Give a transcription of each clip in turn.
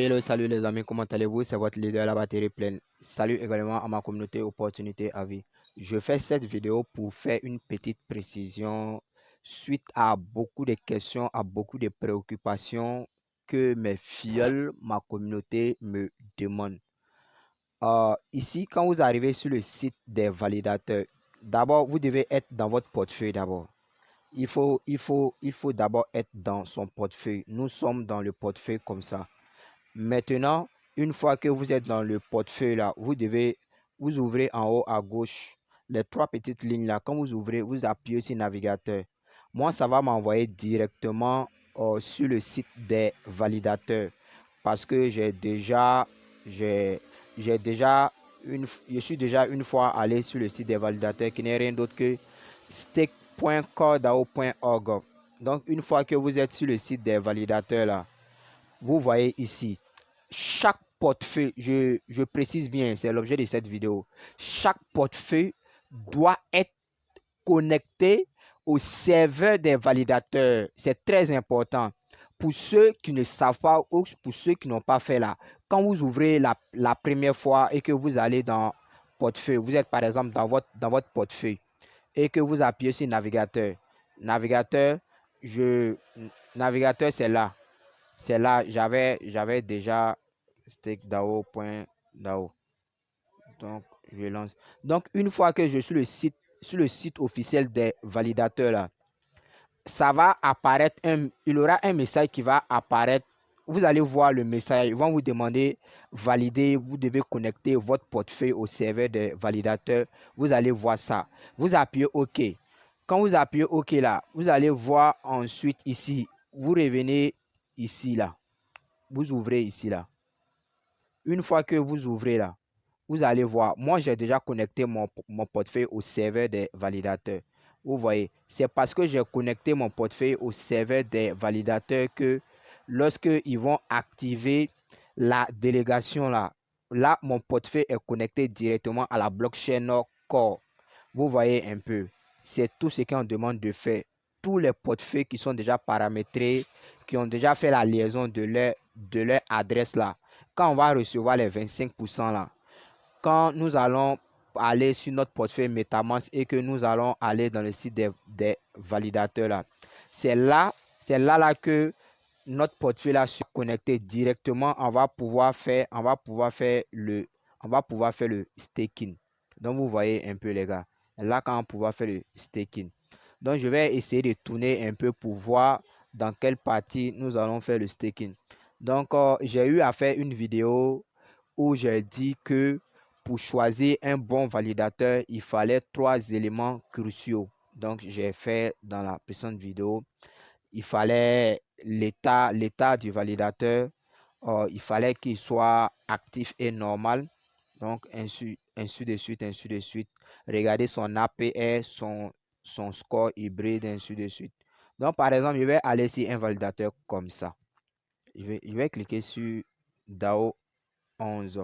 Hello, salut les amis, comment allez-vous? C'est votre leader, la batterie pleine. Salut également à ma communauté Opportunité à vie. Je fais cette vidéo pour faire une petite précision suite à beaucoup de questions, à beaucoup de préoccupations que mes filleuls, ma communauté me demandent. Ici, quand vous arrivez sur le site des validateurs, d'abord, vous devez être dans votre portefeuille d'abord. Il faut d'abord être dans son portefeuille. Nous sommes dans le portefeuille comme ça. Maintenant, une fois que vous êtes dans le portefeuille là, vous ouvrez en haut à gauche les trois petites lignes là. Quand vous ouvrez, vous appuyez sur navigateur. Moi, ça va m'envoyer directement sur le site des validateurs parce que je suis déjà une fois allé sur le site des validateurs qui n'est rien d'autre que stake.cordao.org. Donc, une fois que vous êtes sur le site des validateurs là, vous voyez ici, chaque portefeuille, je précise bien, c'est l'objet de cette vidéo, chaque portefeuille doit être connecté au serveur des validateurs. C'est très important. Pour ceux qui ne savent pas ou pour ceux qui n'ont pas fait là, quand vous ouvrez la première fois et que vous allez dans portefeuille, vous êtes par exemple dans votre portefeuille et que vous appuyez sur navigateur. Navigateur, c'est là. C'est là, j'avais déjà stakedao.dao. Donc, je lance. Donc, une fois que je suis sur le site officiel des validateurs, là, ça va apparaître, il y aura un message qui va apparaître. Vous allez voir le message. Ils vont vous demander valider. Vous devez connecter votre portefeuille au serveur des validateurs. Vous allez voir ça. Vous appuyez OK. Quand vous appuyez OK là, vous allez voir ensuite ici. Vous revenez ici là. Vous ouvrez ici là. Une fois que vous ouvrez là, vous allez voir. Moi, j'ai déjà connecté mon portefeuille au serveur des validateurs. Vous voyez, c'est parce que j'ai connecté mon portefeuille au serveur des validateurs que lorsque ils vont activer la délégation là, mon portefeuille est connecté directement à la blockchain Core. Vous voyez un peu, c'est tout ce qu'on demande de faire. Tous les portefeuilles qui sont déjà paramétrés, qui ont déjà fait la liaison de leur adresse là, quand on va recevoir les 25% là, quand nous allons aller sur notre portefeuille MetaMask et que nous allons aller dans le site des validateurs là, c'est là que notre portefeuille là se connecter directement. On va pouvoir faire le staking. Donc vous voyez un peu les gars, là quand on pourra faire le staking. Donc je vais essayer de tourner un peu pour voir dans quelle partie nous allons faire le staking. Donc j'ai eu à faire une vidéo où j'ai dit que pour choisir un bon validateur, il fallait 3 éléments cruciaux. Donc, j'ai fait dans la précédente vidéo, il fallait l'état du validateur, il fallait qu'il soit actif et normal. Donc, ainsi de suite, ainsi de suite. Regardez son APR, son score hybride, ainsi de suite. Donc, par exemple, je vais aller sur un validateur comme ça. Je vais cliquer sur DAO 11.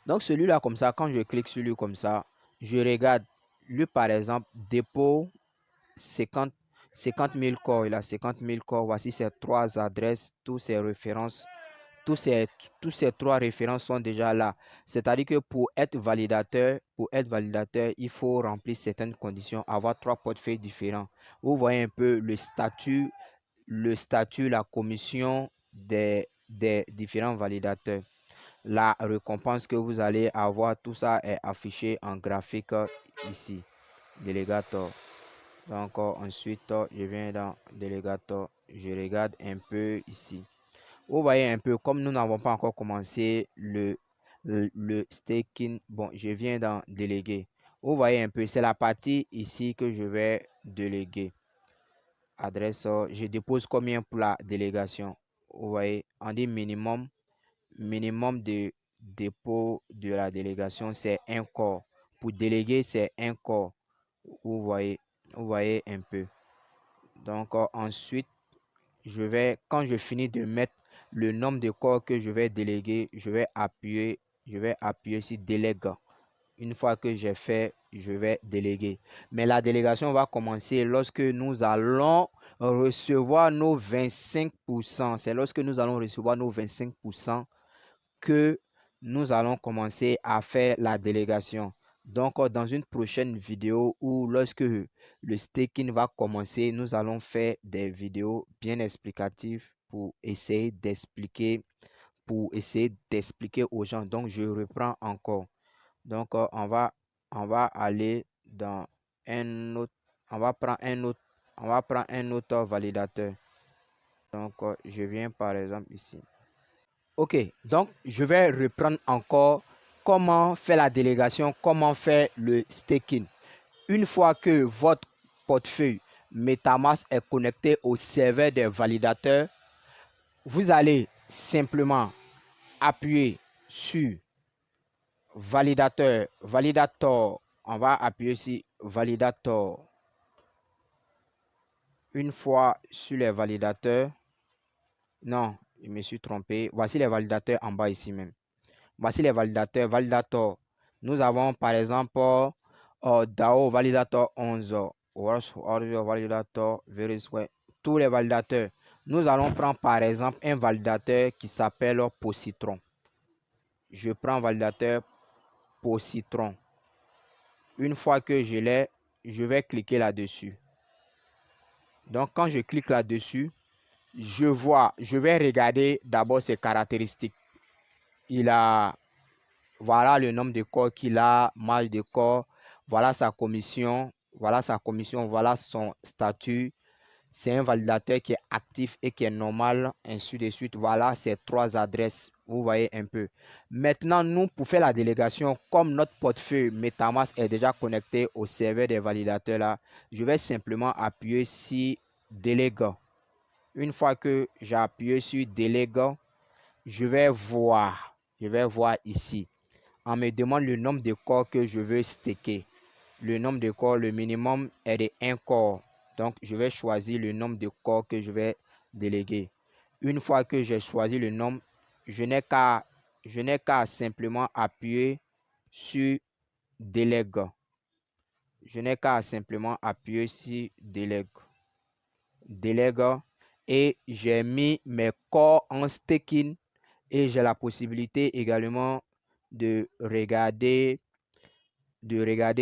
Donc celui-là comme ça, quand je clique sur lui comme ça, je regarde lui par exemple, dépôt 50 000 corps, il a 50 000 corps, voici ses 3 adresses, toutes ses références, tous ces 3 références sont déjà là. C'est-à-dire que pour être validateur, il faut remplir certaines conditions, avoir 3 portefeuilles différents. Vous voyez un peu le statut, la commission des différents validateurs. La récompense que vous allez avoir, tout ça est affiché en graphique ici, Delegator. Donc ensuite, je viens dans Delegator, je regarde un peu ici. Vous voyez un peu, comme nous n'avons pas encore commencé le staking, bon, je viens dans Déléguer. Vous voyez un peu, c'est la partie ici que je vais déléguer. Adresse, je dépose combien pour la délégation? Vous voyez, on dit minimum de dépôt de la délégation, c'est 1 corps. Pour déléguer, c'est 1 corps. Vous voyez un peu. Donc, ensuite, quand je finis de mettre le nombre de corps que je vais déléguer, je vais appuyer sur délègue. Une fois que j'ai fait, je vais déléguer. Mais la délégation va commencer lorsque nous allons recevoir nos 25%, c'est lorsque nous allons recevoir nos 25% que nous allons commencer à faire la délégation. Donc, dans une prochaine vidéo ou lorsque le staking va commencer, nous allons faire des vidéos bien explicatives pour essayer d'expliquer aux gens. Donc, je reprends encore. Donc, on va aller dans un autre, on va prendre un autre validateur. Donc, je viens par exemple ici. Ok, donc je vais reprendre encore comment faire la délégation, comment faire le staking. Une fois que votre portefeuille MetaMask est connecté au serveur des validateurs, vous allez simplement appuyer sur validator. On va appuyer sur validator. Une fois sur les validateurs, non, je me suis trompé. Voici les validateurs en bas ici même. Voici les validateurs. Validator. Nous avons par exemple DAO Validator 11, Validator, Verisware, tous les validateurs. Nous allons prendre par exemple un validateur qui s'appelle Positron. Je prends validateur Positron. Une fois que je l'ai, je vais cliquer là-dessus. Donc quand je clique là-dessus, je vais regarder d'abord ses caractéristiques. Il a, voilà le nombre de corps qu'il a, marge de corps, voilà sa commission, voilà son statut. C'est un validateur qui est actif et qui est normal, ainsi de suite. Voilà ces trois adresses, vous voyez un peu. Maintenant, nous, pour faire la délégation, comme notre portefeuille MetaMask est déjà connecté au serveur des validateurs là, je vais simplement appuyer sur Délègue. Une fois que j'ai appuyé sur Délègue, je vais voir ici. On me demande le nombre de corps que je veux staker. Le nombre de corps, le minimum est de 1 corps. Donc, je vais choisir le nombre de corps que je vais déléguer. Une fois que j'ai choisi le nombre, je n'ai qu'à simplement appuyer sur Délègue. Je n'ai qu'à simplement appuyer sur Délègue. Délègue. Et j'ai mis mes corps en staking. Et j'ai la possibilité également de regarder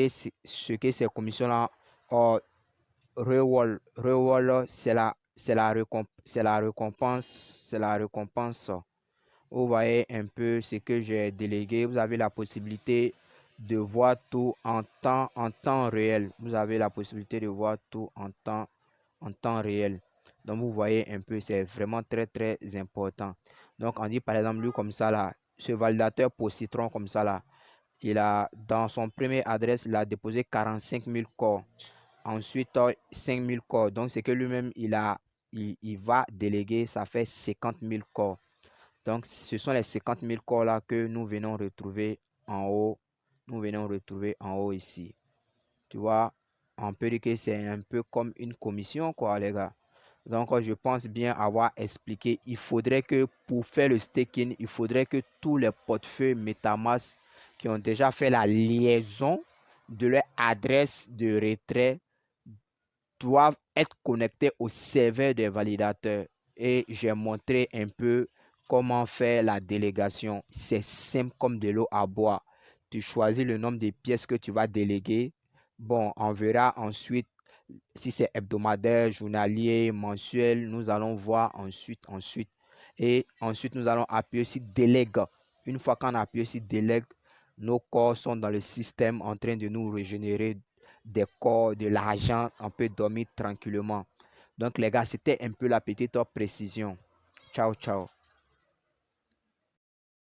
ce que ces commissions-là ont. Reward, c'est la récompense. Vous voyez un peu ce que j'ai délégué. Vous avez la possibilité de voir tout en temps réel. Vous avez la possibilité de voir tout en temps réel. Donc, vous voyez un peu, c'est vraiment très, très important. Donc, on dit par exemple, lui comme ça là, ce validateur Positron comme ça là, il a, dans son premier adresse, il a déposé 45 000 corps. Ensuite, 5 000 corps. Donc, c'est que lui-même, il va déléguer, ça fait 50 000 corps. Donc, ce sont les 50 000 corps là que nous venons retrouver en haut. Nous venons retrouver en haut ici. Tu vois, on peut dire que c'est un peu comme une commission, quoi, les gars. Donc, je pense bien avoir expliqué. Il faudrait que pour faire le staking, il faudrait que tous les portefeuilles MetaMask qui ont déjà fait la liaison de leur adresse de retrait doivent être connectés au serveur des validateurs. Et j'ai montré un peu comment faire la délégation. C'est simple comme de l'eau à boire. Tu choisis le nombre de pièces que tu vas déléguer. Bon, on verra ensuite si c'est hebdomadaire, journalier, mensuel. Nous allons voir ensuite. Et ensuite, nous allons appuyer sur délègue. Une fois qu'on a appuyé sur délègue, nos corps sont dans le système en train de nous régénérer des corps, de l'argent. On peut dormir tranquillement. Donc les gars, c'était un peu la petite précision. Ciao, ciao.